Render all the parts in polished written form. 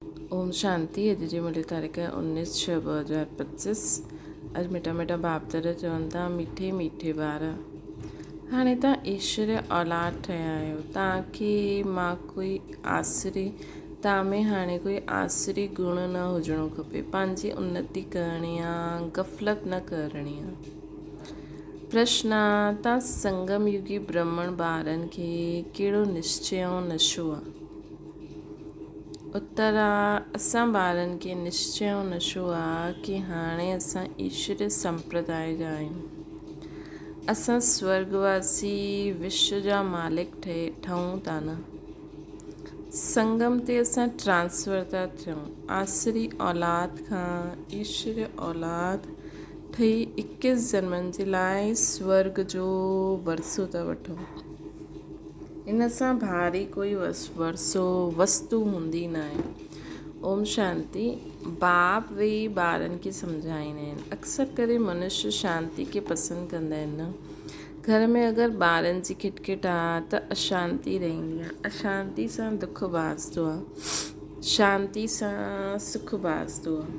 ओम शांति। अॼु जी मुंहिंजी तारीख़ 19/6/2025। अॼु मिठा मिठा बाप दादा चवनि था, मीठे मीठे ॿार, हाणे तव्हां ईश्वर औलाद ठहिया आहियो। तव्हांखे मां कोई आसरी, तव्हां में हाणे कोई आसरी गुण न हुजणो खपे। पंहिंजी उन्नति करणी आहे, गफ़लत न करणी आहे। प्रश्न आहे, तव्हां संगम युगी ब्राह्मण ॿारनि खे कहिड़ो निश्चय ऐं नशो आहे? उत्तर आहे, असां ॿारनि खे निश्चय ऐं नशो आहे कि हाणे असां ईश्वर संप्रदाय जा आहियूं। असां स्वर्गवासी विश्व जा मालिक ठहूं था न। संगम ते असां ट्रांसफर था थियूं, आसरी औलाद खां ईश्वर औलाद ठही 21 जन्मनि जे लाइ स्वर्ग जो वरसो था वठूं। इन सां भारी कोई वरसो वस्तु हूंदी न आहे। ओम शांति। बाप वेही ॿारनि खे सम्झाईंदा आहिनि। अक्सर करे मनुष्य शांति खे पसंदि कंदा आहिनि न। घर में अगरि ॿारनि जी खिटखिट आहे त अशांति रहंदी आहे। अशांति सां दुख बाज़दो आहे, शांति सां सुख बाज़दो आहे।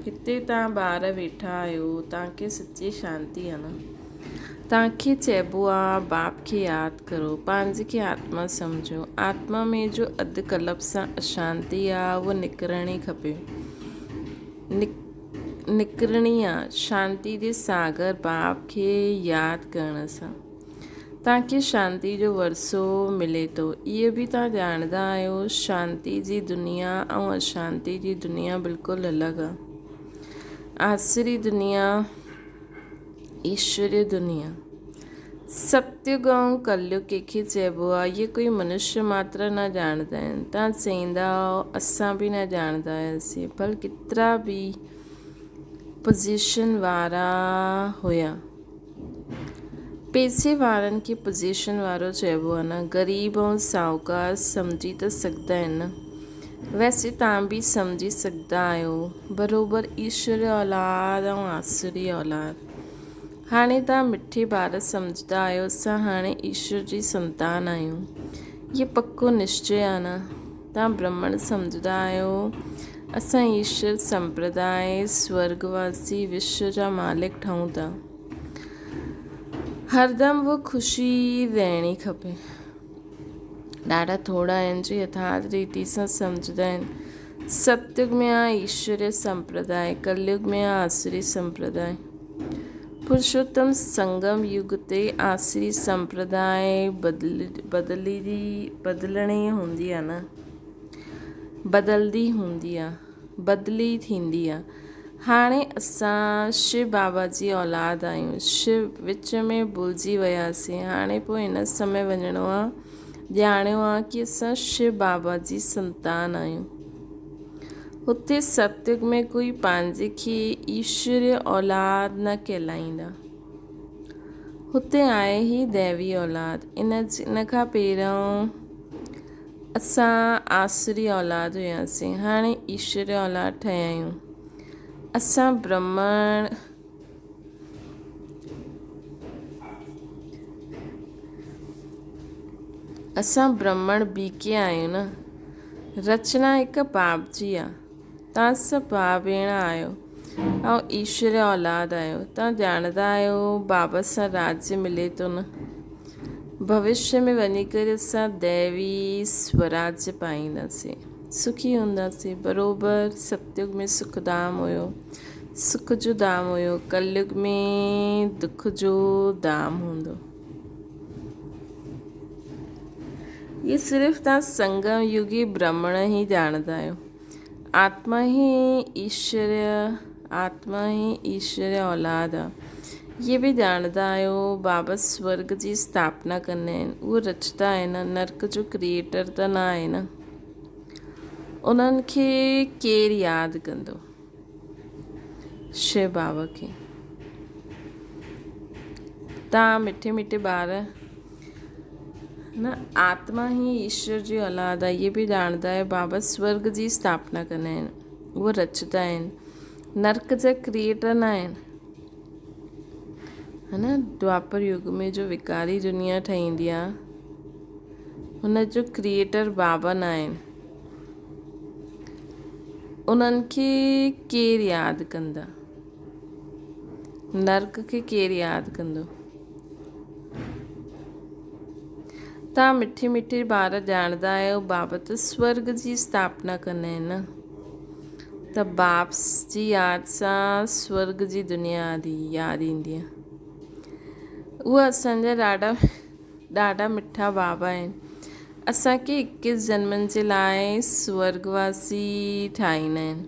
हिते तव्हां ॿार वेठा आहियो, तव्हांखे सच्ची शांति आहे न। तव्हांखे चइबो आहे बाप खे यादि करो, पंहिंजे खे आत्मा सम्झो। आत्मा में जो अधु कल्प सां अशांति आहे उहा निकिरणी खपे, निकिरणी आहे। शांति जे सागर बाप खे यादि करण सां तव्हांखे शांति जो वरसो मिले थो। इहे बि तव्हां ॼाणंदा आहियो, शांति जी दुनिया ऐं अशांति जी दुनिया बिल्कुलु अलॻि आहे। आसरी दुनिया, ईश्वरीय दुनिया। सत्युग ऐं कलयुग कंहिंखे चइबो आहे, इहे कोई मनुष्य मात्र न ॼाणंदा आहिनि। तव्हां चईंदा असां बि न ॼाणंदा हुआसीं, भल केतिरा बि पोज़ीशन वारा हुया। पैसे वारनि खे पोज़ीशन वारो चइबो आहे न। ग़रीब ऐं साहूकार सम्झी त सघंदा आहिनि न। वैसे तव्हां बि सम्झी सघंदा आहियो बराबरि ईश्वर औलाद ऐं आसुरी औलाद। हाणे तव्हां मिठे ॿार सम्झंदा आहियो, असां हाणे ईश्वर जी संतान आहियूं। इहे पको निश्चय आहे न। तव्हां ब्राह्मण सम्झंदा आहियो, असां ईश्वर संप्रदाय स्वर्गवासी विश्व जा मालिक ठहूं था। हरदम वो ख़ुशी रहणी खपे। ॾाढा थोरा आहिनि जो यथार्थ रीति सां सम्झंदा आहिनि। सतयुग में आहे ईश्वरीय संप्रदाय, कलयुग में आहे आसुरी संप्रदाय। पुरुषोत्तम संगम युग ते आसरी संप्रदाय बदलणी हूंदी आहे न, बदली थींदी आहे। हाणे असां शिव बाबा जी औलाद आहियूं। शिव विच में भुलिजी वियासीं। हाणे पोइ हिन समय वञिणो आहे, ॼाणियो आहे कि असां शिव बाबा जी संतान आहियूं। हुते सतयुग में कोई पंहिंजे खे ईश्वरीय औलाद न कहलाईंदा। हुते आहे ई दैवी औलाद। इन खां पहिरियों असां आसुरी औलाद हुआसीं, हाणे ईश्वरीय औलाद ठहिया आहियूं। असां ब्राह्मण बी के आहियूं न। रचना हिकु बाप जी आहे। तव्हां सभु भाउ भेण आहियो ऐं ईश्वर औलाद आहियो। तव्हां ॼाणंदा आहियो बाबा सां राज्य मिले थो न। भविष्य में वञी करे असां दैवी स्वराज्य पाईंदासीं, सुखी हूंदासीं। बराबरि सतयुग में सुख धाम हुयो, सुख जो धाम हुयो। कलयुग में दुख जो धाम हूंदो। ये सिर्फ़ु तव्हां संगम युगी ब्राह्मण ई ॼाणंदा आहियो। आत्मा ही ईश्वरीय औलाद आहे। ये बि ॼाणंदा आहियो बाबा स्वर्ग जी स्थापना कंदा आहिनि, उहो रचंदा आहिनि। नर्क जो क्रिएटर त न आहे न। उन्हनि खे केरु यादि कंदो? शिव बाबा खे। तव्हां मिठे मिठे ॿार न, आत्मा ही ईश्वर जी औलाद आहे। इहे बि ॼाणंदा आहियो बाबा स्वर्ग जी स्थापना कंदा आहिनि, उहो रचंदा आहिनि। नर्क जा क्रिएटर न आहिनि, है न। द्वापर युग में जो विकारी दुनिया ठहींदी आहे, हुन जो क्रिएटर बाबा न आहिनि। उन्हनि खे केरु यादि कंदा, नर्क खे केरु यादि कंदो। तव्हां मिठी मिठी ॿार ॼाणंदा आहियो बाबा त स्वर्ग जी स्थापना कंदा आहिनि न, त बाप जी यादि सां स्वर्ग जी दुनिया यादि ईंदी आहे। उहे असांजा ॾाढा मिठा बाबा आहिनि, असांखे 21 जन्मनि जे लाइ स्वर्गवासी ठाहींदा आहिनि।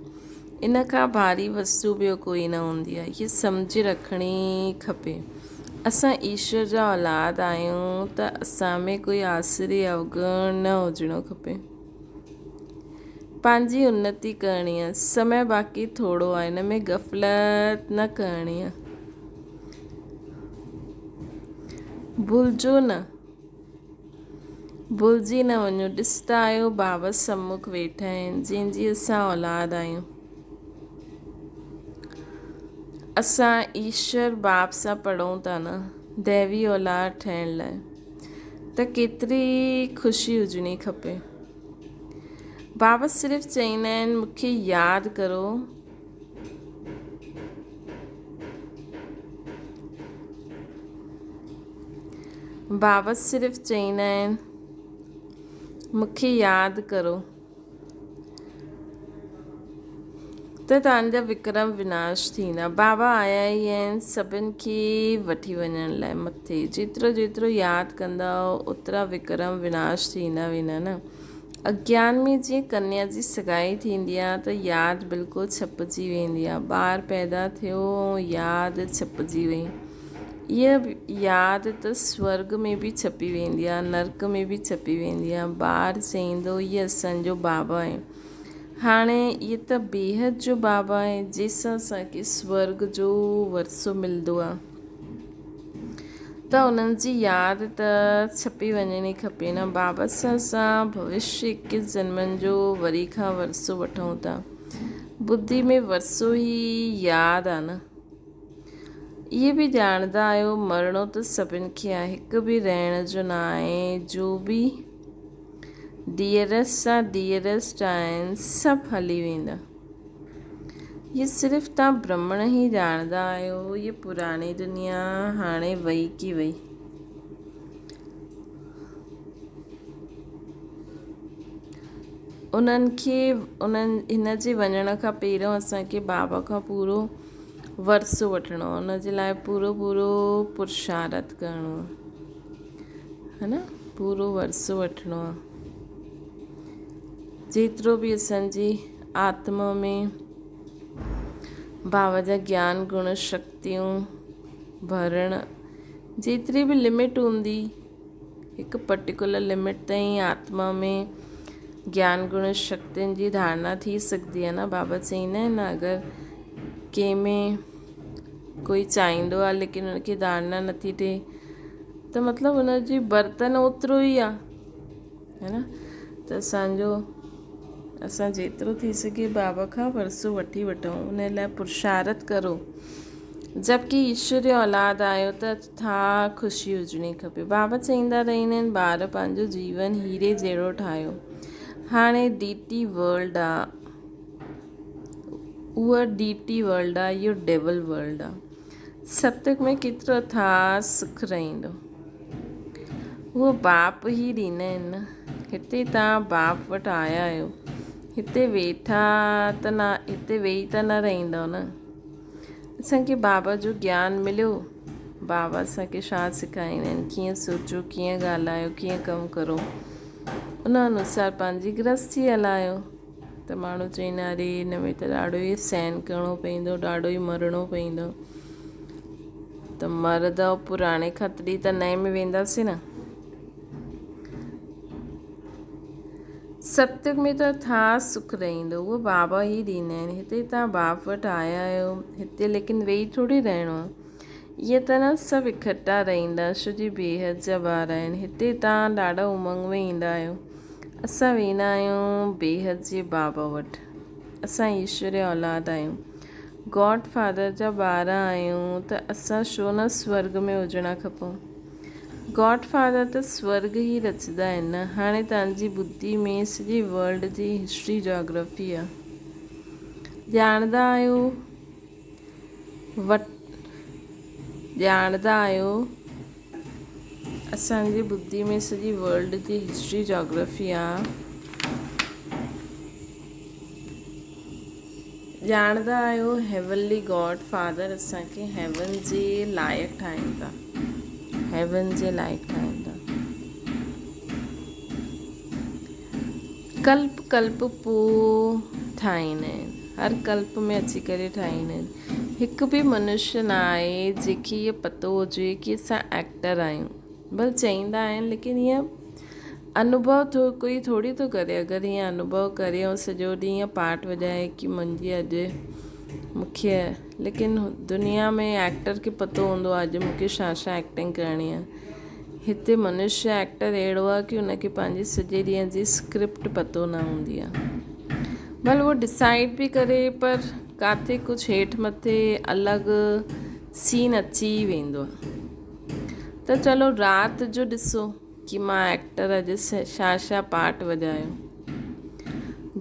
इन खां भारी वस्तु ॿियो कोई न हूंदी आहे, इहा सम्झी रखणी खपे। असां ईश्वर जा औलाद आहियूं त असां में कोई आसुरी अवगुण न हुजिणो खपे। पंहिंजी उन्नति करणी आहे, समय बाक़ी थोरो आहे, हिन में गफ़लत न करणी आहे। भुलिजी न वञो, ॾिसंदा आहियो बाबा सम्मुख वेठा आहिनि जंहिंजी असां औलाद आहियूं। असां ईश्वर बाप सां पढ़ूं था न दैवी औलाद ठहिण लाइ, त केतिरी ख़ुशी हुजणी खपे। बाबा सिर्फ़ु चईंदा आहिनि मूंखे यादि करो, बाबा सिर्फ़ु चईंदा आहिनि मूंखे यादि करो त तव्हांजा विक्रम विनाश थींदा। बाबा आया ई आहिनि सभिनि खे वठी वञण लाइ मथे, जेतिरो जेतिरो यादि कंदा ओतिरा विक्रम विनाश थींदा वेंदा न। अज्ञान में जीअं कन्या जी सगाई थींदी आहे त यादि बिल्कुलु छपिजी वेंदी आहे, ॿार पैदा थियो यादि छपिजी वई। इहा यादि त स्वर्ग में बि छपी वेंदी आहे, नर्क में बि छपी वेंदी आहे। ॿार चईंदो इहे असांजो बाबा आहे। हाणे इहे त बेहद जो बाबा आहे जंहिंसां असांखे स्वर्ग जो वरसो मिलंदो आहे, त उन्हनि जी यादि त छपी वञणी खपे न। बाबा सां असां भविष्य 21 जन्मनि जो वरी खां वरसो वठूं था। बुद्धि में वरसो ई यादि आहे न। इहे बि ॼाणंदा आहियो मरणो त सभिनि खे आहे, हिकु बि रहण जो न आहे। जो बि डियरेस्ट सां डियरेस्ट आहिनि सभु हली वेंदा। इहे सिर्फ़ु तव्हां ब्रह्मण ई ॼाणंदा आहियो, इहे पुराणी दुनिया हाणे वई की वई। हिन जे वञण खां पहिरियों असांखे बाबा खां पूरो वरसो वठिणो आहे, हुन जे लाइ पूरो पुरुषार्थ करिणो आहे न, पूरो वरसो वठिणो आहे। जेतिरो बि असांजी आत्मा में बाबा जा ज्ञान गुण शक्तियूं भरण, जेतिरी बि लिमिट हूंदी, हिकु पर्टिकुलर लिमिट ताईं आत्मा में ज्ञान गुण शक्तियुनि जी धारणा थी सघंदी आहे न। बाबा चईंदा आहिनि न अगरि कंहिंमें कोई चाहींदो आहे लेकिन हुनखे धारणा नथी थिए त मतिलबु हुनजी बर्तन ओतिरो ई आहे, है न। त असां जेतिरो थी सघे बाबा खां वरसो वठी वठूं, उन लाइ पुरुषार्थ करो। जबकि ईश्वर जो औलाद आहियो त था ख़ुशी हुजणी खपे। बाबा चईंदा रहंदा आहिनि ॿार पंहिंजो जीवन हीरे जहिड़ो ठाहियो। हाणे DT वर्ल्ड आहे, उहा DT वर्ल्ड आहे, इहो डेवल वर्ल्ड आहे। सतयुग में केतिरो था सुख रहंदो, उहो बाप ई ॾींदा आहिनि न। हिते तव्हां बाप वटि आया आहियो, हिते वेही त न रहंदव न। असांखे बाबा जो ज्ञान मिलियो, बाबा असांखे छा सेखारींदा आहिनि, कीअं सोचो, कीअं ॻाल्हायो, कीअं कमु करो, उन अनुसार पंहिंजी गृहस्थी हलायो। त माण्हू चवंदा अरे हिन में त ॾाढो ई सहन करिणो पवंदो, ॾाढो ई मरिणो पवंदो। त मरदव पुराणे खां तॾहिं त नए में वेंदासीं न। सतयुग में त था सुख रहंदो, उहो बाबा ई ॾींदा आहिनि। हिते तव्हां बाप वटि आया आहियो, हिते लेकिन वेही थोरी रहणो आहे। इहे त न सभु इकट्ठा रहंदा, छो जी बेहद जा ॿार आहिनि। हिते तव्हां ॾाढा उमंग में ईंदा आहियो, असां वेंदा आहियूं बेहद जे बाबा वटि। असां ईश्वर जा औलाद आहियूं, गॉड फादर जा ॿार आहियूं, त असां छो न स्वर्ग में हुजणा खपूं। गॉड फादर त स्वर्ग ई रचंदा आहिनि न। हाणे तव्हांजी बुद्धि में सॼी वर्ल्ड जी हिस्ट्री जोग्राफी आहे, ॼाणंदा आहियो ॼाणंदा आहियो असांजी बुद्धि में सॼी वर्ल्ड जी हिस्ट्री जोग्राफी आहे। ॼाणंदा आहियो हेवनली गॉड फादर असांखे हेवन जे लाइक़ु ठाहिनि था, हेवन जे लाइक़ु ठाहिनि था। कल्प कल्प पोइ ठाहींदा आहिनि, हर कल्प में अची करे ठाहींदा आहिनि। हिकु बि मनुष्य न आहे जंहिंखे इहो पतो हुजे कि असां एक्टर आहियूं। भले चईंदा आहिनि लेकिन ईअं अनुभव कोई थोरी थो करे। अगरि ईअं अनुभव करे ऐं सॼो ॾींहुं ईअं पार्ट वॼाए कि मुंहिंजी अॼु मूंखे, लेकिन दुनिया में एक्टर खे पतो हूंदो आहे अॼु मूंखे छा छा एक्टिंग करणी आहे। हिते मनुष्य एक्टर अहिड़ो आहे कि उनखे पंहिंजी सॼे ॾींहं जी स्क्रिप्ट पतो न हूंदी आहे। भले उहो डिसाइड बि करे पर किथे कुझु हेठि मथे अलॻि सीन अची वेंदो आहे। त चलो राति जो ॾिसो कि मां एक्टर अॼु छा छा पार्ट वॼायो।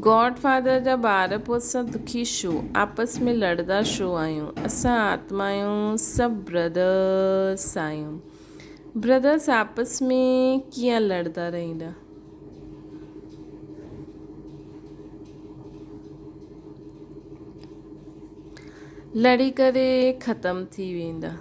गॉड फादर जा ॿार पोइ असां दुखी छो, आपस में लड़ंदा छो आहियूं। असां आत्मा आहियूं, सभु ब्रदर्स आहियूं। ब्रदर्स आपस में कीअं लड़ंदा रहंदा? लड़ी करे ख़तमु थी वेंदा।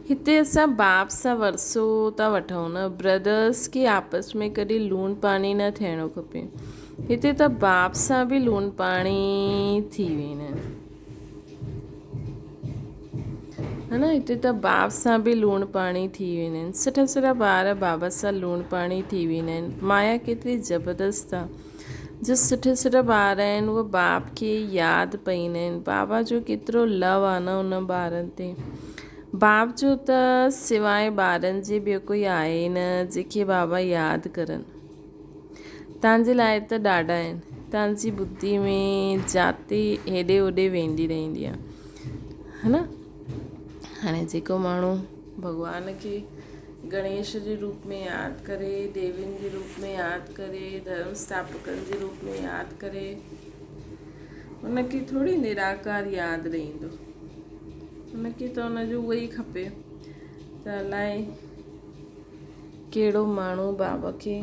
हिते असां बाप सां वरसो था वठूं न। ब्रदर्स खे आपस में कॾहिं लूण पाणी न थियणो खपे। हिते त बाप सां बि लूण पाणी थी वेंदा आहिनि, है न। हिते त बाप सां बि लूण पाणी थी वेंदा आहिनि। सुठा सुठा ॿार बाबा सां लूण पाणी थी वेंदा आहिनि। माया केतिरी ज़बरदस्त आहे। जो सुठा सुठा ॿार आहिनि उहे बाप खे यादि पईंदा आहिनि। बाबा जो केतिरो लव आहे न उन ॿारनि ते। बाप जो त सवाइ ॿारनि जे ॿियो कोई आहे न जंहिंखे बाबा यादि करनि। तव्हांजे लाइ त ॾाढा आहिनि। तव्हांजी बुद्धि में जाते हेॾे होॾे वेंदी रहंदी आहे, है न। हाणे जेको माण्हू भॻवान खे गणेश जे रूप में यादि करे, देवियुनि जे रूप में यादि करे, धर्म स्थापकनि जे रूप में यादि करे, उनखे थोरी निराकार यादि रहंदो। उनखे त उनजो उहो ई खपे। त अलाए कहिड़ो माण्हू बाबा खे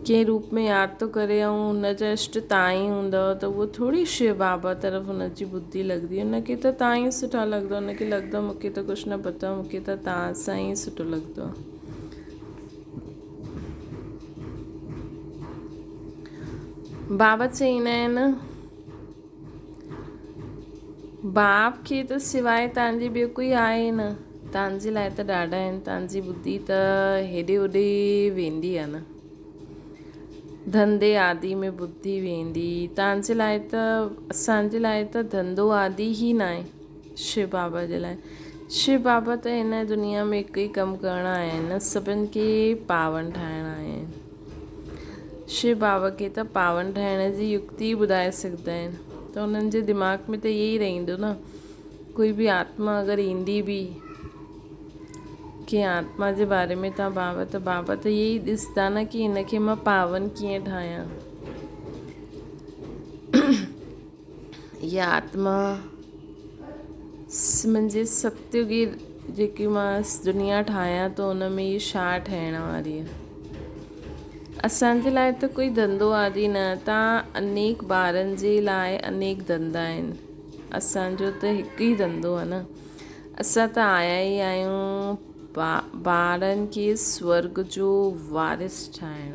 कंहिं रूप में यादि थो करे ऐं हुनजा इष्ट तव्हां ई हूंदव त उहो थोरी शिव बाबा तरफ़ हुनजी बुद्धि लॻंदी। उनखे त तव्हां ई सुठा लॻंदो। उनखे लॻंदो मूंखे त कुझु न पतो, मूंखे त तव्हां सां ई सुठो लॻंदो। बाबा चईंदा आहिनि बाप खे त सवाइ तव्हांजे ॿियो कोई आहे न। तव्हांजे लाइ त ॾाढा आहिनि। तव्हांजी बुद्धि त हेॾे होॾे वेंदी आहे न। धंधे आदि में बुद्धि वेंदी। तव्हांजे लाइ त, असांजे लाइ त धंधो आदि ई न आहे शिव बाबा जे लाइ। शिव बाबा त हिन दुनिया में हिकु ई कमु करणु आया आहिनि, सभिनि खे पावन ठाहिणु आया आहिनि। शिव बाबा खे त पावन ठाहिण जी युक्ति ॿुधाए सघंदा आहिनि। त उन्हनि जे दिमाग़ में त इहे ई रहंदो न। कोई बि आत्मा अगरि ईंदी बि कंहिं आत्मा जे बारे में तव्हां बाबा त इहे ई ॾिसंदा न कि हिनखे मां पावन कीअं ठाहियां। इहा आत्मा मुंहिंजे सत्युगी जेकी मां दुनिया ठाहियां त उन में इहा छा ठहिण वारी आहे। असांजे लाइ त कोई धंधो आदि न। तव्हां अनेक ॿारनि जे लाइ अनेक धंधा आहिनि। असांजो त हिकु ई धंधो आहे न। असां त आया ई आहियूं ॿारनि खे स्वर्ग जो वारिस ठाहिण,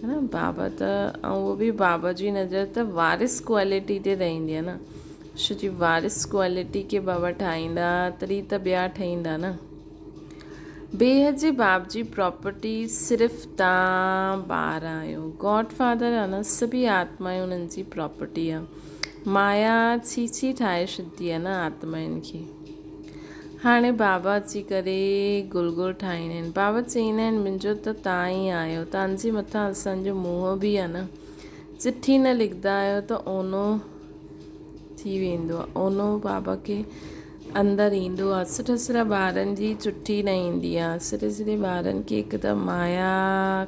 है न। बाबा त ऐं उहो बि बाबा जी नज़र त वारिस क्वालिटी ते रहंदी आहे न। छो जी वारिस क्वालिटी खे बाबा ठाहींदा तॾहिं त ॿिया ठहींदा न। बेहद जे बाप जी प्रॉपर्टी सिर्फ़ु तव्हां ॿार आहियो। गॉड फादर आहे न, सभी आत्मायूं उन्हनि जी प्रॉपर्टी आहे। माया छीछी ठाहे छॾंदी आहे न आत्माउनि खे। हाणे बाबा अची करे गुल गुल ठाहींदा आहिनि। बाबा चईंदा आहिनि मुंहिंजो त तव्हां ई आहियो। तव्हांजे मथां असांजो मोह बि आहे न। चिठी न लिखंदा आहियो त ओनो थी वेंदो आहे। ओनो बाबा खे अंदरि ईंदो आहे। सुठा सुठा ॿारनि जी चिठी न ईंदी आहे, सुठे सुठे ॿारनि खे हिकदमि माया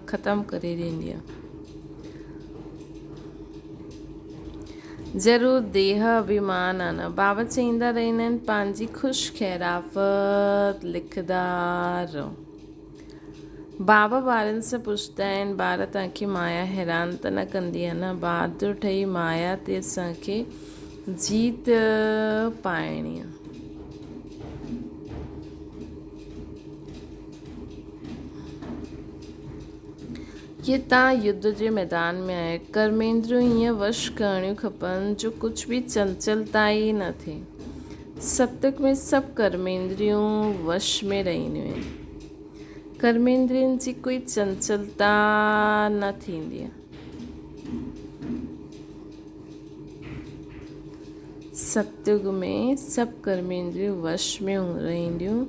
ख़तमु करे ॾींदी आहे। ज़रूरु देह अभिमान आहे न, बाबा चईंदा रहंदा आहिनि पंहिंजी ख़ुशि ख़ैराफ़त लिखंदा रहो। बाबा ॿारनि सां पुछंदा आहिनि, ॿार तव्हांखे माया हैरान त न कंदी आहे न? बहादुर ठही माया ते असांखे जीत पाइणी आहे। ये तव्हां युद्ध जे मैदान में आहे। कर्मेंद्रियूं हीअं वश करणियूं खपनि जो कुझु बि चंचलता ई न थिए। सतयुग में सभु कर्मेंद्रियूं वश में रहंदियूं आहिनि। कर्मेंद्रियुनि जी कोई चंचलता न थींदी आहे। सतयुग में सभु कर्मेंद्रियूं वश में रहंदियूं,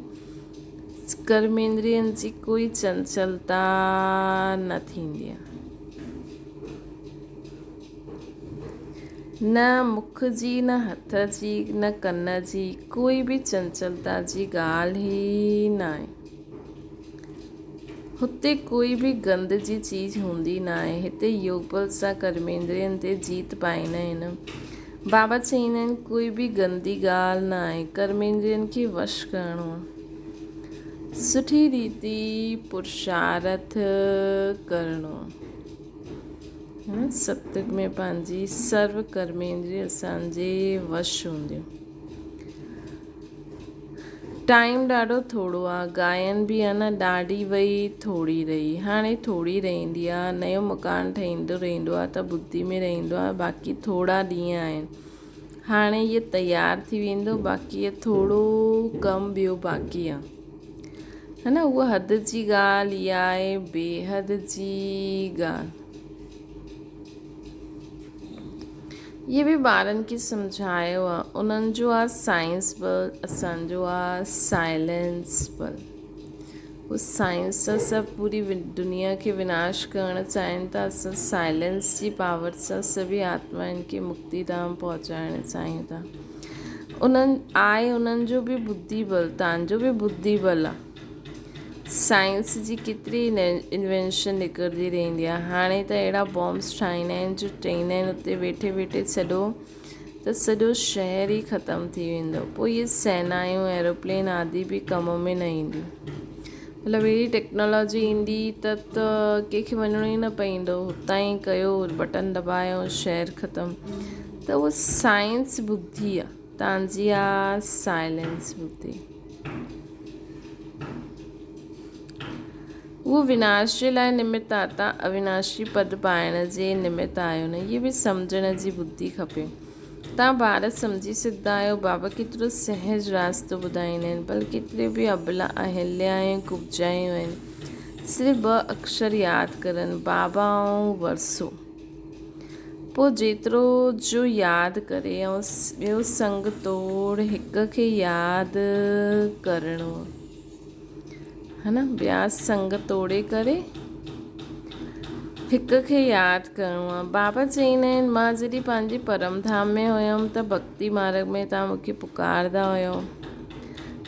कर्मेंद्रियनि जी कोई चंचलता न थींदी आहे। न मुख जी, न हथ जी, न कन जी, कोई बि चंचलता जी ॻाल्हि ई न आहे। हुते कोई बि गंद जी चीज़ हूंदी न आहे। हिते योग बल सां कर्मेंद्रियनि ते जीत पाईंदा आहिनि। बाबा चईंदा आहिनि कोई बि गंदी ॻाल्हि न आहे, कर्मेंद्रियनि खे वश करिणो आहे, सुठी रीति पुरुषार्थ करिणो आहे। सतयुग में पंहिंजी सर्व कर्मेंद्रिय असांजे वश हूंदियूं। टाइम ॾाढो थोरो आहे, गायन बि आहे न, ॾाढी वई थोरी रही, हाणे थोरी रहंदी आहे। नयो मकान ठहींदो रहंदो आहे त ॿुधी में रहंदो आहे, बाक़ी थोरा ॾींहं आहिनि। हाणे इहो तयारु थी वेंदो, बाक़ी इहो थोरो कमु ॿियो बाक़ी आहे, है न। उहा हद जी ॻाल्हि इहा आहे, बेहद जी ॻाल्हि। इहे बि ॿारनि खे सम्झायो आहे। उन्हनि जो आहे साइंस बल, असांजो आहे साइलेंस बल। उहे साइंस सां सभु पूरी दुनिया खे विनाश करणु चाहिनि था, असां साइलेंस जी पावर सां सभी आत्माउनि खे मुक्ति धाम पहुचाइणु चाहियूं था। उन्हनि जो बि बुद्धि बल, तव्हांजो बि बुद्धि बल आहे। साइंस जी केतिरी इन्वेंशन निकिरंदी रहंदी आहे। हाणे त अहिड़ा बॉम्ब्स ठाहींदा आहिनि जो चईंदा आहिनि उते वेठे वेठे सॼो शहर ई ख़तमु थी वेंदो। पोइ इहे सेनायूं एरोप्लेन आदि बि कम में न ईंदियूं। मतिलबु अहिड़ी टेक्नोलॉजी ईंदी त कंहिंखे वञिणो ई न पवंदो, हुतां ई कयो, बटन दॿायो, शहर ख़तमु। त उहा साइंस बुद्धि आहे, तव्हांजी आहे साइलेंस बुद्धि। उहो विनाश जे लाइ निमित्त आहे, तव्हां अविनाशी पद पाइण जे निमित्त आहियो न। इहे बि सम्झण जी बुद्धि खपे। तव्हां ॿार सम्झी सघंदा आहियो। बाबा केतिरो सहज रास्तो ॿुधाईंदा आहिनि। भले केतिरे बि अबला अहिल्या ऐं कुब्जायूं आहिनि, सिर्फ़ु 2 अक्षर यादि करनि, बाबा ऐं वरसो। पोइ जेतिरो जो यादि करे ऐं ॿियो संग तोड़ हिक खे यादि करिणो, है न। ॿिया संग तोड़े करे हिक खे यादि करिणो आहे। बाबा चईंदा आहिनि मां जॾहिं पंहिंजे परम धाम में हुयमि त भक्ति मार्ग में तव्हां मूंखे पुकारंदा हुयो,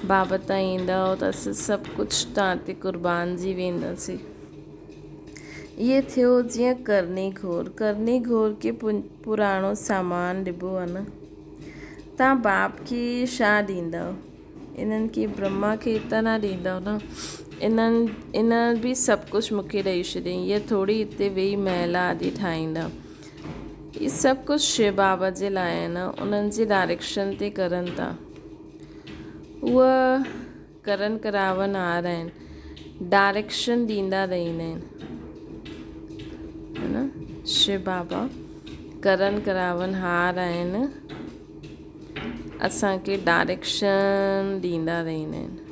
बाबा तव्हां ईंदा हो त असां सभु कुझु तव्हां ते क़ुर्बान जी वेंदासीं। इहे थियो जीअं करनी घोर खे पुराणो सामान ॾिबो आहे न। तव्हां बाप खे छा ॾींदव? इन्हनि खे ब्रह्मा खे त न ॾींदव न। इन बि सभु कुझु मूंखे ॾेई छॾियईं। इहे थोरी हिते वेही महिल आदि ठाहींदा। इहे सभु कुझु शिव बाबा जे लाइ आहे न, उन्हनि जे डायरेक्शन ते करनि था। उहा करन करावन हार आहिनि, डायरेक्शन ॾींदा रहंदा आहिनि, है न। शिव बाबा करन करावन हार आहिनि, असांखे डायरेक्शन ॾींदा रहंदा आहिनि।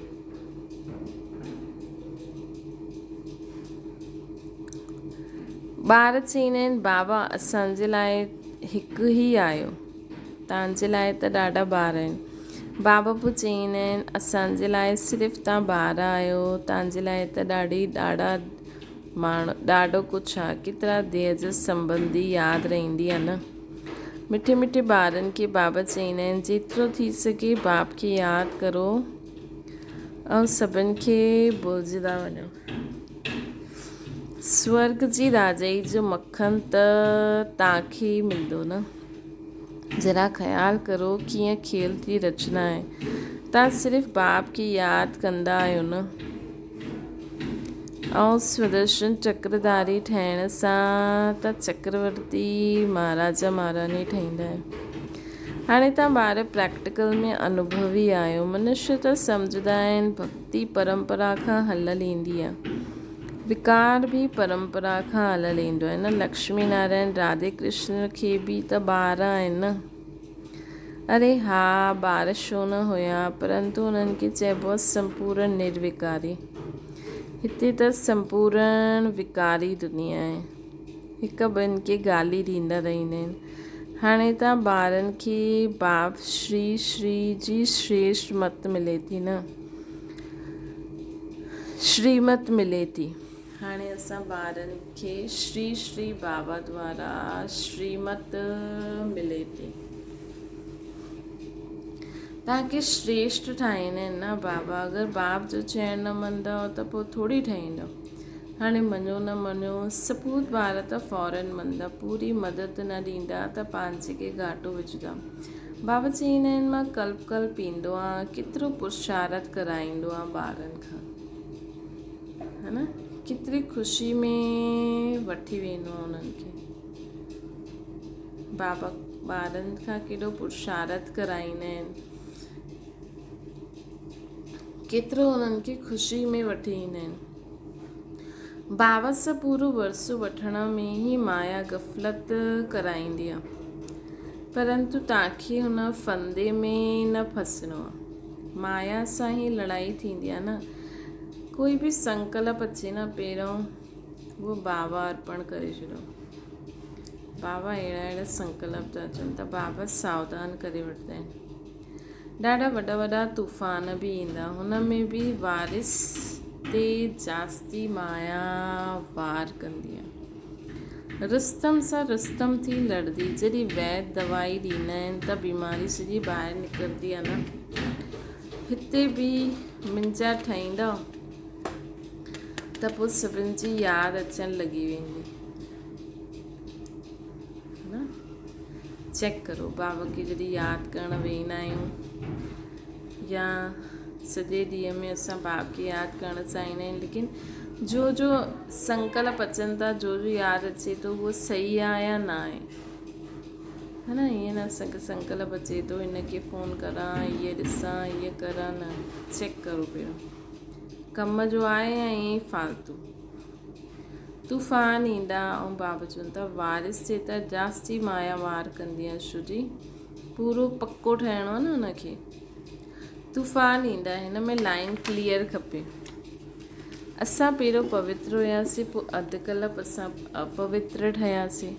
ॿार चईंदा आहिनि बाबा असांजे लाइ हिकु ई आहियो, तव्हांजे लाइ त ॾाढा ॿार आहिनि। बाबा पोइ चईंदा आहिनि असांजे लाइ सिर्फ़ु तव्हां ॿार आहियो, तव्हांजे लाइ त ॾाढो कुझु आहे। केतिरा देह जा संबंधी यादि रहंदी आहे न। मिठे मिठे ॿारनि खे बाबा चईंदा आहिनि जेतिरो थी सघे बाप खे यादि करो ऐं सभिनि खे भुलिजंदा वञो। स्वर्ग जी राजाई जो मक्खन त तव्हांखे ई मिलंदो न। ज़रा ख़्यालु करो कीअं खेल जी रचना आहे। तव्हां सिर्फ़ु बाप खे यादि कंदा आहियो न। ऐं सुदर्शन चक्रधारी ठहिण सां त चक्रवर्ती महाराजा महारानी ठहींदा आहियो। हाणे तव्हां ॿार प्रैक्टिकल में अनुभवी आहियो। मनुष्य त सम्झंदा आहिनि भक्ति परंपरा खां हलियल ईंदी आहे, विकार बि परंपरा खां हलियल ईंदो आहे न। लक्ष्मी नारायण राधे कृष्ण खे बि त ॿार आहिनि न। अरे हा, ॿार छो न हुया, परंतु उन्हनि खे चइबो आहे संपूर्ण निर्विकारी। हिते त संपूर्ण विकारी दुनिया आहे। हिक ॿिनि खे गाली ॾींदा रहंदा आहिनि। हाणे तव्हां ॿारनि खे बाप श्री श्री जी श्रेष्ठ मत मिले थी न, श्रीमत मिले थी। हाणे असां ॿारनि खे श्री श्री बाबा द्वारा श्रीमत मिले थी। तव्हांखे श्रेष्ठ ठाहींदा आहिनि न बाबा। अगरि बाप जो चइणु न मञंदव त पोइ थोरी ठाहींदव। हाणे मञो न मञो, सपूत ॿार त फौरन मञंदा, पूरी मदद न ॾींदा त पंहिंजे खे घाटो विझंदा। बाबा चईंदा आहिनि मां कल्प कल्प ईंदो आहे, केतिरो पुरुषारथ कराईंदो आहे ॿारनि खां, है न। केतिरी ख़ुशी में वठी वेंदो आहे उन्हनि खे। बाबा ॿारनि खां केॾो पुरुषारथ कराईंदा आहिनि, केतिरो उन्हनि खे ख़ुशी में वठी ईंदा आहिनि। बाबा सां पूरो वरसो वठण में ई माया गफ़लत कराईंदी आहे, परंतु तव्हांखे हुन फंदे में न फसणो आहे। माया सां ई लड़ाई थींदी आहे न। कोई बि संकल्प अचे न पहिरों उहो बाबा अर्पण करे छॾियो। बाबा अहिड़ा संकल्प था अचनि त बाबा सावधान करे वठंदा आहिनि। ॾाढा वॾा वॾा तूफ़ान बि ईंदा, हुन में बि वारिस ते जास्ती माया वार कंदी आहे। रुस्तम सां रुस्तम थी लड़ंदी। जॾहिं वैद्य दवाई ॾींदा आहिनि त बीमारी सॼी ॿाहिरि निकिरंदी आहे न। हिते बि मुंहिंजा ठाहींदव त पोइ सभिनि जी यादि अचणु लॻी वेंदी न। चेक करो, बाबा खे जॾहिं यादि करणु वेंदा आहियूं या सॼे ॾींहं में असां बाप खे यादि करणु चाहींदा आहियूं, लेकिन जो संकल्प अचनि था, जो यादि अचे थो उहो सही आहे या न आहे, है न। ईअं न असांखे संकल्प अचे थो हिन खे फ़ोन करां, इहे ॾिसां, इहे करां, न। चेक करो पहिरियों कम जो आहे या ईअं ई फालतू। तूफ़ान ईंदा ऐं बाबा चवनि था वारिस जे त जास्ती माया वार कंदी आहे, छो जी पूरो पको ठहिणो आहे न हुनखे। तूफ़ान ईंदा, हिन में लाइन क्लियर खपे। असां पहिरियों पवित्र हुयासीं, पोइ अधु कल्प असां अपवित्र ठहियासीं।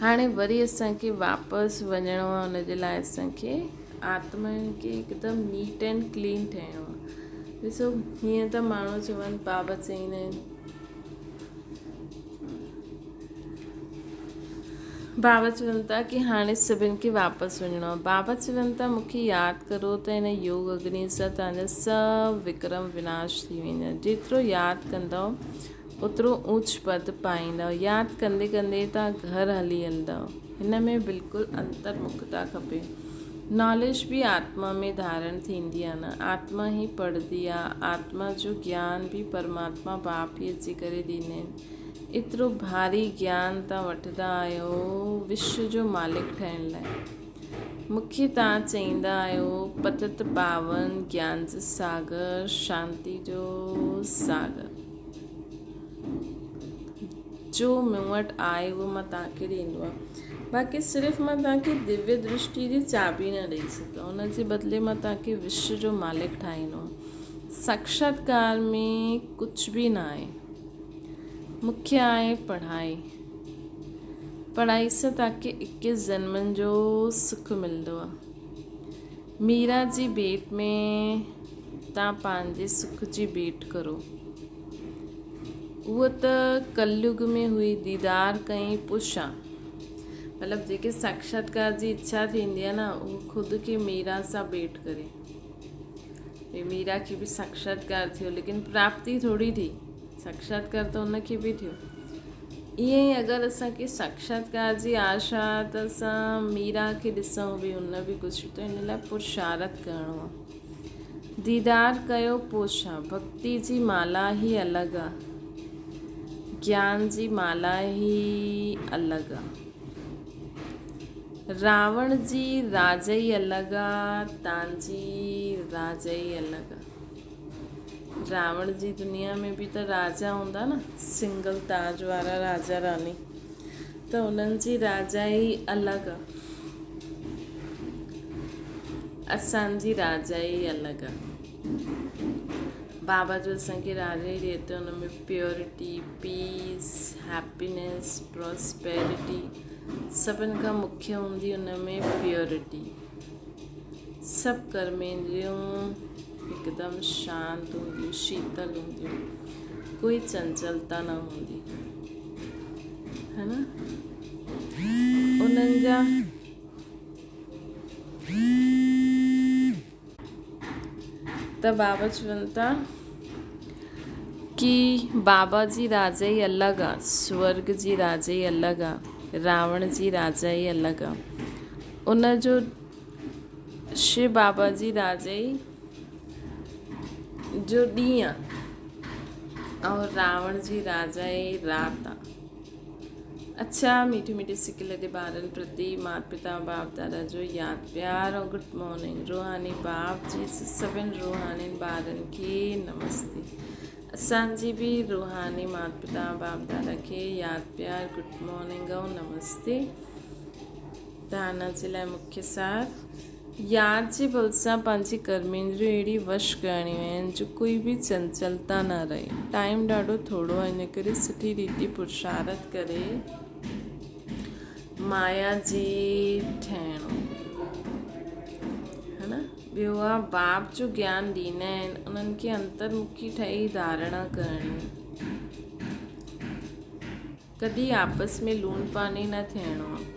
हाणे वरी असांखे वापसि वञिणो आहे। हुनजे लाइ असांखे आत्मा खे हिकदमि नीट एंड क्लीन ठहिणो आहे। ॾिसो हीअं त माण्हू चवनि, बाबा चईंदा आहिनि, बाबा चवनि था की हाणे सभिनि खे वापसि वञिणो आहे। बाबा चवनि था मूंखे यादि करो त हिन योग अग्नि सां तव्हांजा सभु विक्रम विनाश थी वेंदा। जेतिरो यादि कंदव ओतिरो ऊच पद पाईंदव। यादि कंदे कंदे तव्हां घर हली हलंदव। हिन में बिल्कुलु अंतर्मुखता खपे। नॉलेज बि आत्मा में धारण थींदी आहे न। आत्मा ई पढ़ंदी आहे। आत्मा जो ज्ञान बि परमात्मा बाप ई अची करे ॾींदा आहिनि। एतिरो भारी ज्ञान तव्हां वठंदा आहियो विश्व जो मालिक ठहिण लाइ। मूंखे तव्हां चईंदा आहियो पतित पावन, ज्ञान जो सागर, शांति जो सागर। जो मूं वटि आहे उहो मां तव्हांखे ॾींदो आहे। बाक़ी सिर्फ़ु मां तव्हांखे दिव्य दृष्टि जी चाबी न ॾेई सघां, हुन जे बदिले मां तव्हांखे विश्व जो मालिक ठाहींदो। साक्षात्कार में कुझु बि न आहे। मुख्य आहे पढ़ाई। पढ़ाई सां तव्हांखे 21 जन्मनि जो सुख मिलंदो आहे। मीरा जी भेट में तव्हां पंहिंजे सुख जी भेट करो। उहा त कलयुग में हुई, दीदार कई पुछा। मतिलबु जेके साक्षात्कार जी इच्छा थींदी आहे न, उहो ख़ुदि खे मीरा सां भेंट करे। भई मीरा खे बि साक्षात्कार थियो, लेकिन प्राप्ति थोरी थी, साक्षात्कार त उनखे बि थियो। ईअं ई अगरि असांखे साक्षात्कार जी आशा त असां मीरा खे ॾिसूं बि, उन बि कुझु, त हिन लाइ पुरुषारथ करिणो आहे। दीदार कयो पोइ छा, भक्ति जी माला ई अलॻि आहे, ज्ञान जी माला ई अलॻि आहे। रावण जी राजाई अलॻि आहे, तव्हांजी राजाई अलॻि आहे। रावण जी दुनिया में बि त राजा हूंदा न, सिंगल ताज वारा राजा रानी, त उन्हनि जी राजाई अलॻि आहे, असांजी राजाई अलॻि आहे। बाबा जो असांखे राजाई ॾिए त हुन में प्योरिटी, पीस, हैप्पीनेस, प्रॉस्पेरिटी, सभिनि खां मुख्य हूंदी हुन में प्योरिटी। सभु कर्मेंद्रियूं हिकदमि शांत हूंदियूं, शीतल हूंदियूं, कोई चंचलता न हूंदी, है न। उन्हनि जा त बाबा चवनि था कि बाबा जी राजाई अलॻि आहे, स्वर्ग जी राजाई अलॻि आहे, रावण जी राजाई अलॻि आहे। उन जो शिव बाबा जी राजाई जो ॾींहुं आहे, और रावण जी राजाई राति आहे। अच्छा, मीठी मीठी सिक लॾे ॿारनि प्रति माता पिता बाप दादा जो यादि प्यार और गुड मॉर्निंग। रूहानी बाप जी सभिनि रूहानी ॿारनि खे नमस्ते। असांजी बि रूहानी माता पिता बाप दादा खे यादि प्यार, गुड मॉर्निंग और नमस्ते। तव्हां जे लाइ मुख्य सार, यादि जे बल सां पंहिंजी कर्मेंद्रियूं अहिड़ी वश करणियूं आहिनि जो कोई बि चंचलता न रहे। टाइम ॾाढो थोरो आहे, इन करे सुठी रीति पुरुषारथ करे माया जी ठहिणो, है न। ॿियो आहे, बाप जो ज्ञान ॾींदा आहिनि, उन्हनि खे अंतर्मुखी ठही धारणा करणी, कॾहिं आपस में लूण पानी न थियणो आहे।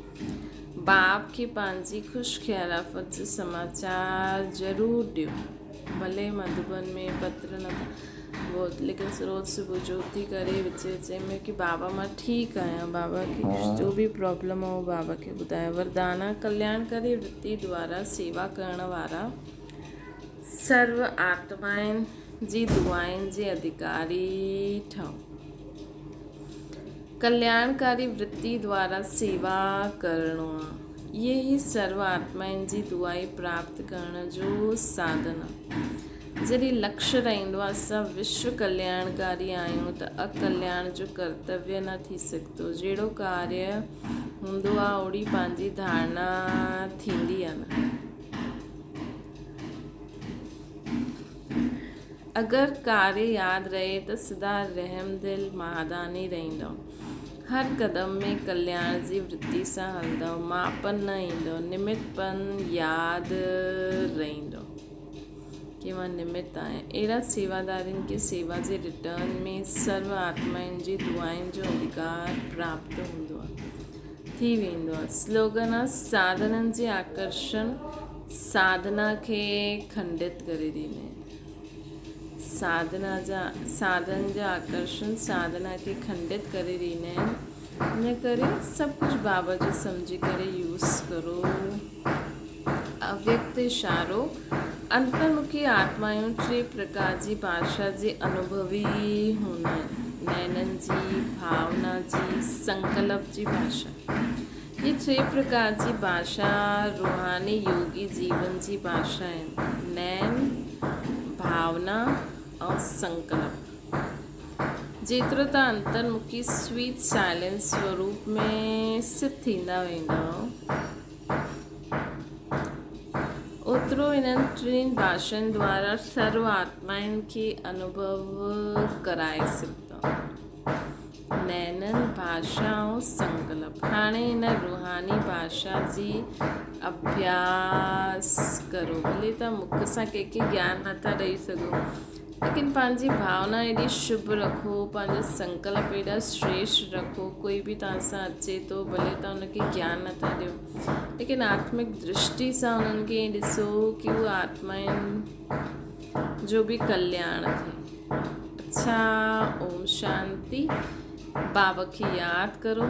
बाप खे पंहिंजी ख़ुशि ख़िलाफ़त जो समाचार ज़रूरु ॾियो, भले मधुबन में पत्र न वो, लेकिन रोज़ सुबुह जो उथी करे विच में कि बाबा मां ठीकु आहियां, बाबा खे जो बि प्रॉब्लम आहे उहो बाबा खे ॿुधायो। वरदाना, कल्याणकारी वृत्ति द्वारा सेवा करण वारा सर्व आत्माउनि जी दुआनि जे अधिकारी ठहो। कल्याणकारी वृत्ति द्वारा सेवा करणो आहे, इहे ई सर्व आत्माउनि जी दुआई प्राप्त करण जो साधन आहे। जॾहिं लक्ष्य रहंदो आहे असां विश्व कल्याणकारी आहियूं, त अकल्याण जो कर्तव्य न थी सघंदो। जहिड़ो कार्य हूंदो आहे ओड़ी पंहिंजी धारणा थींदी आहे न। अगरि कार्य यादि रहे त सदा रहमदिल महादानी रहंदो, हर क़दम में कल्याण जी वृत्ति सां हलंदो, मापन न ईंदो, निमितपन यादि रहंदो कि मां निमित आहियां। अहिड़ा सेवादारनि खे सेवा जे रिटर्न में सर्व आत्माउनि जी दुआनि जो अधिकार प्राप्त हूंदो आहे, थी वेंदो आहे। स्लोगन आहे, साधननि जे आकर्षण साधना खे खंडित करे ॾींदा आहिनि। साधन जा आकर्षण साधना खे खंडित करे ॾींदा आहिनि। इन करे सभु कुझु बाबा जो सम्झी करे यूज़ करो। अव्यक्त इशारो, अंतर्मुखी आत्माऊं टे प्रकार जी भाषा जे अनुभवी हूंदा आहिनि। नैननि जी, भावना जी, संकल्प जी भाषा। ये टे प्रकार जी भाषा रूहानी योगी जीवन जी भाषा आहिनि। नैन, भावना और संकल्प। जेतिरो तव्हां अंतर्मुखी स्वीट साइलेंस स्वरूप में स्थित थींदा वेंदव, ओतिरो इन्हनि टिनि भाषाउनि द्वारा सर्व आत्माउनि खे अनुभव कराए सघंदव। नैनन, भाषा ऐं संकल्प। हाणे इन रूहानी भाषा जी अभ्यास करो। भले तव्हां मुख सां कंहिंखे ज्ञान नथा ॾेई सघो, लेकिन पंहिंजी भावना एॾी शुभ रखो, पंहिंजा संकल्प एॾा श्रेष्ठ रखो। कोई बि तव्हां सां अचे थो, भले तव्हां हुनखे ज्ञान नथा ॾियो, लेकिन आत्मिक दृष्टि सां उन्हनि खे ॾिसो कि उहा आत्माउनि जो बि कल्याण थिए। अच्छा, ओम शांति। बाबा खे यादि करो।